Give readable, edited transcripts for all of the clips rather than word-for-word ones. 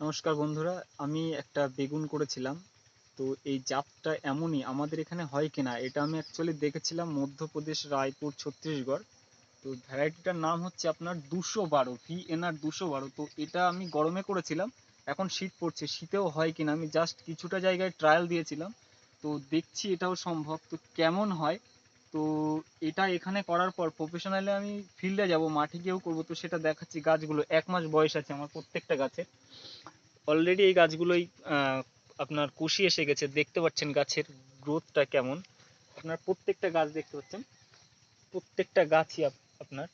নমস্কার বন্ধুরা, আমি একটা বেগুন করেছিলাম। তো এই জাতটা এমনই আমাদের এখানে হয় কিনা এটা আমি অ্যাকচুয়ালি দেখেছিলাম মধ্যপ্রদেশ, রায়পুর, ছত্তিশগড়। তো ভ্যারাইটিটার নাম হচ্ছে আপনার 212, VNR 212। তো এটা আমি গরমে করেছিলাম, এখন শীত পড়ছে, শীতেও হয় কিনা আমি জাস্ট কিছুটা জায়গায় ট্রায়াল দিয়েছিলাম। তো দেখছি এটাও সম্ভব, তো কেমন হয়। তো এটা এখানে করার পর প্রফেশনালি আমি ফিল্ডে যাব, মাঠে গিয়েও করবো, তো সেটা দেখাচ্ছি। গাছগুলো 1 মাস বয়স আছে আমার প্রত্যেকটা গাছে। অলরেডি এই গাছগুলোই আপনার কুশি এসে গেছে, দেখতে পাচ্ছেন গাছের গ্রোথটা কেমন। আপনার প্রত্যেকটা গাছ দেখতে পাচ্ছেন, প্রত্যেকটা গাছই আপনার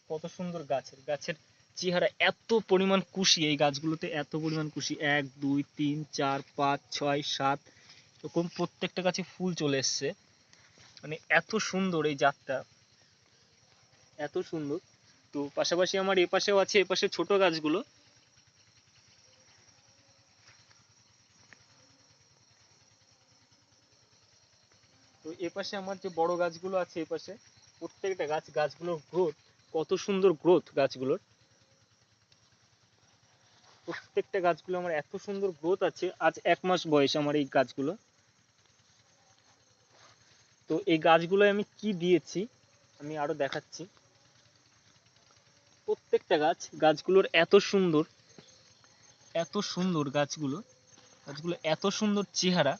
কত সুন্দর। গাছের গাছের চেহারা, এত পরিমাণ কুশি এই গাছগুলোতে, এত পরিমাণ কুশি, 1 2 3 4 5 6 7 এরকম প্রত্যেকটা গাছে ফুল চলে এসছে। মানে এত সুন্দর এই জাতটা, এত সুন্দর। তো পাশাপাশি আমার এপাশেও আছে, এপাশে ছোট গাছগুলো। তো এপাশে আমার যে বড় গাছগুলো আছে, এপাশে প্রত্যেকটা গাছগুলোর গ্রোথ, কত সুন্দর গ্রোথ গাছগুলোর। প্রত্যেকটা গাছগুলো আমার এত সুন্দর গ্রোথ আছে। আজ 1 মাস বয়স আমার এই গাছগুলো। তো এই গাছগুলোয় আমি কি দিয়েছি আমি আরো দেখাচ্ছি। প্রত্যেকটা গাছগুলোর এত সুন্দর, এত সুন্দর গাছগুলো, গাছগুলো এত সুন্দর চেহারা।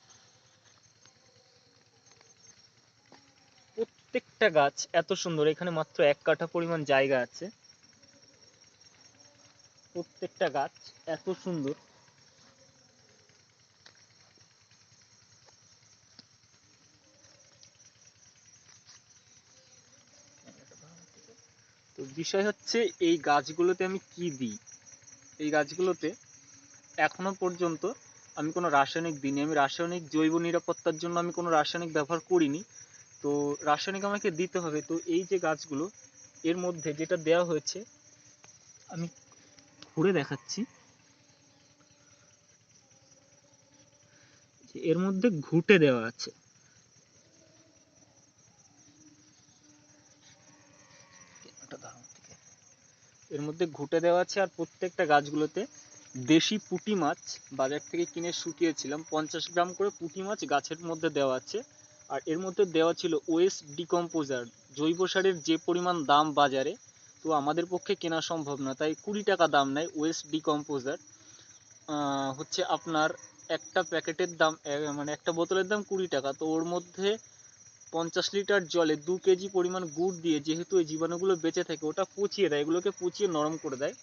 প্রত্যেকটা গাছ এত সুন্দর। এখানে মাত্র 1 কাঠা পরিমাণ জায়গা আছে, প্রত্যেকটা গাছ এত সুন্দর। তো বিষয় হচ্ছে এই গাছগুলোতে আমি কি দিই। এই গাছগুলোতে এখনো পর্যন্ত আমি কোনো রাসায়নিক দিইনি। আমি রাসায়নিক, জৈব নিরাপত্তার জন্য আমি কোনো রাসায়নিক ব্যবহার করিনি। তো রাসায়নিক আমাকে দিতে হবে। তো এই যে গাছগুলো, এর মধ্যে যেটা দেওয়া হয়েছে আমি ঘুরে দেখাচ্ছি, যে এর মধ্যে ঘুঁটে দেওয়া আছে। এর মধ্যে ঘুঁটে দেওয়া আছে, আর প্রত্যেকটা গাছগুলোতে দেশি পুঁটি মাছ বাজার থেকে কিনে শুকিয়েছিলাম, 50 গ্রাম করে পুঁটি মাছ গাছের মধ্যে দেওয়া আছে। আর এর মধ্যে দেওয়া ছিল ওয়েস্ট ডিকম্পোজার, জৈব সারের যে পরিমাণ দাম বাজারে, তো আমাদের পক্ষে কেনা সম্ভব না, তাই 20 টাকা দাম নেয় ওয়েস্ট ডিকম্পোজার। হচ্ছে আপনার একটা প্যাকেটের দাম, মানে একটা বোতলের দাম 20 টাকা। তো ওর মধ্যে 50 লিটার জলে 2 কেজি পরিমাণ গুড় দিয়ে, যেহেতু এই জীবাণুগুলো বেঁচে থাকে, ওটা পচিয়ে দেয়, এগুলোকে পচিয়ে নরম করে দেয়।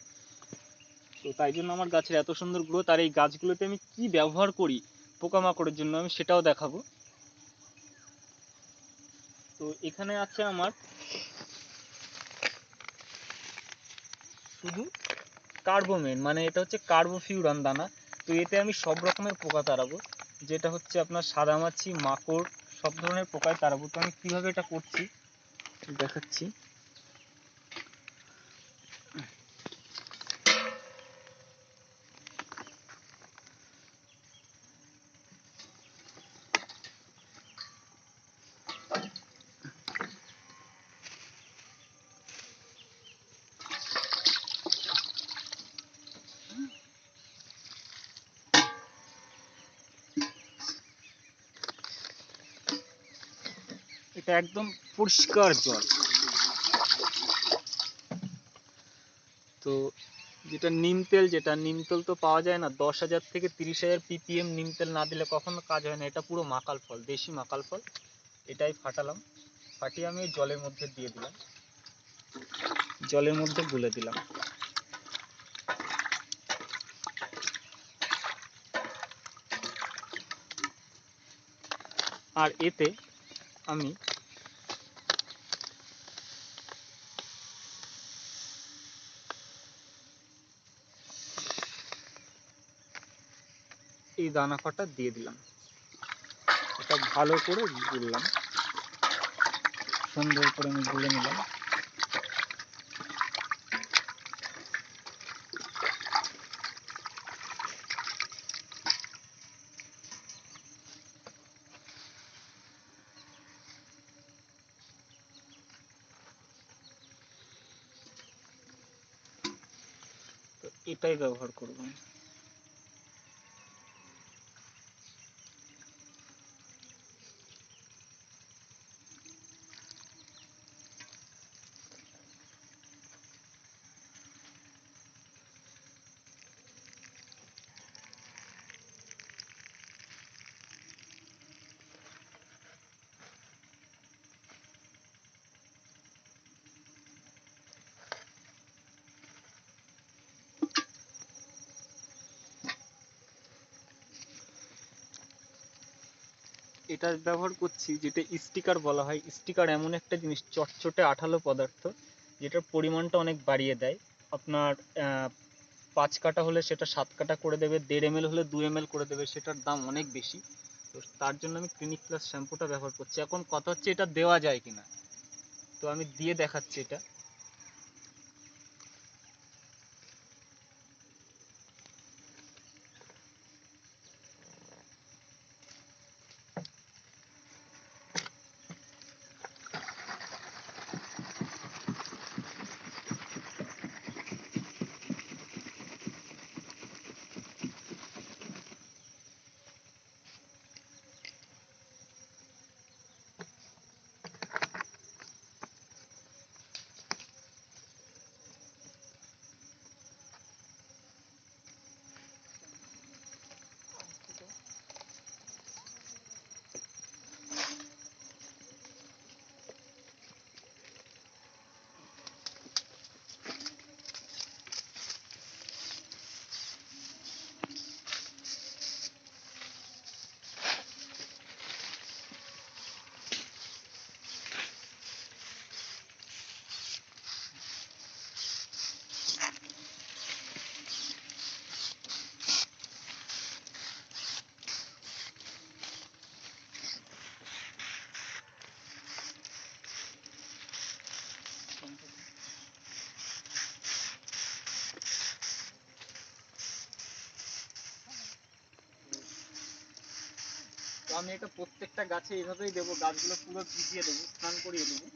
তো তাই জন্য আমার গাছের এত সুন্দর গ্রোথ। আর এই গাছগুলোতে আমি কি ব্যবহার করি পোকামাকড়ের জন্য আমি সেটাও দেখাবো। তো এখানে আছে আমার শুধু কার্বোমেন, মানে এটা হচ্ছে কার্বোফিউরান দানা। তো এতে আমি সব রকমের পোকা তাড়াবো, যেটা হচ্ছে আপনার সাদামাছি, মাকড়, সব ধরনের পোকায় তাড়াবো। তো আমি কিভাবে এটা করছি দেখাচ্ছি। এটা একদম পরিষ্কার জল। তো যেটা নিম তেল, যেটা নিম তেল তো পাওয়া যায় না, 10,000 থেকে 30,000 ppm নিম তেল না দিলে কখনো কাজ হয় না। এটা পুরো মাকাল ফল, দেশি মাকাল ফল। এটাই ফাটালাম, ফাটিয়ে আমি জলের মধ্যে দিয়ে দিলাম, জলের মধ্যে গুলে দিলাম। আর এতে আমি এই দানা কটা দিয়ে দিলাম, এটা ভালো করে গুললাম, সুন্দর করে আমি গুলে নিলাম। তো এটাই ব্যবহার করব। এটা ব্যবহার করছি, যেটা স্টিকার বলা হয়। স্টিকার এমন একটা জিনিস, চটচটে আঠালো পদার্থ, যেটার পরিমাণটা অনেক বাড়িয়ে দেয়। আপনার 5 কাটা হলে সেটা 7 কাটা করে দেবে, 1.5 ml হলে 2 ml করে দেবে, সেটার দাম অনেক বেশি। তো তার জন্য আমি ক্লিনিক প্লাস শ্যাম্পুটা ব্যবহার করছি। এখন কথা হচ্ছে এটা দেওয়া যায় কিনা, তো আমি দিয়ে দেখাচ্ছি এটা। তো আমি এটা প্রত্যেকটা গাছে এইভাবেই দেবো, গাছগুলো পুরো ভিজিয়ে দেবো, স্নান করিয়ে দেবো।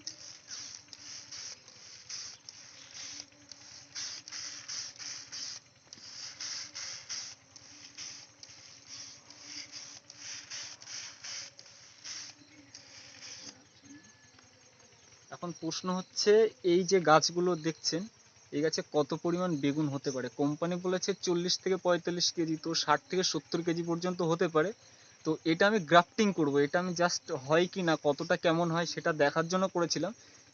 এখন প্রশ্ন হচ্ছে, এই যে গাছগুলো দেখছেন, এই গাছে কত পরিমাণ বেগুন হতে পারে। কোম্পানি বলেছে 40 থেকে 45 কেজি, তো 60 থেকে 70 কেজি পর্যন্ত হতে পারে। তো এটা আমি গ্রাফটিং করব, এটা আমি জাস্ট হয় কি না, কতটা কেমন হয় সেটা দেখার জন্য করেছিলাম।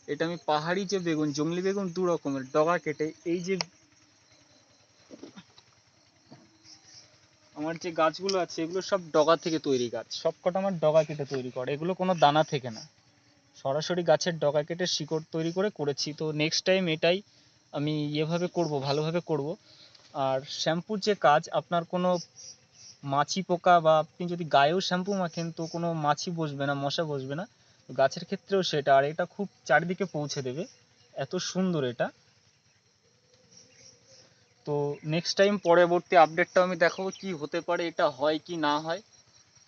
এটা আমি পাহাড়ি যে বেগুন, জংলি বেগুন দু রকমের, ডগা কেটে, এই যে আমার যে গাছগুলো আছে এগুলো সব ডগা থেকে তৈরি গাছ, সবকটা আমার ডগা কেটে তৈরি করে, এগুলো কোনো দানা থেকে না, সরাসরি গাছের ডগা কেটে শিকড় তৈরি করে করেছি। তো নেক্সট টাইম এটাই আমি এভাবে করব, ভালোভাবে করব। আর শ্যাম্পুর যে কাজ, আপনার কোনো মাছি পোকা বা আপনি যদি গায়েও শ্যাম্পু মাখেন তো কোনো মাছি বসবে না, মশা বসবে না। তো গাছের ক্ষেত্রেও সেটা, আর এটা খুব চারিদিকে পৌঁছে দেবে, এত সুন্দর এটা। তো নেক্সট টাইম পরবর্তী আপডেটটা আমি দেখাবো কি হতে পারে, এটা হয় কি না হয়।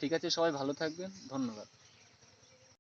ঠিক আছে, সবাই ভালো থাকবেন, ধন্যবাদ।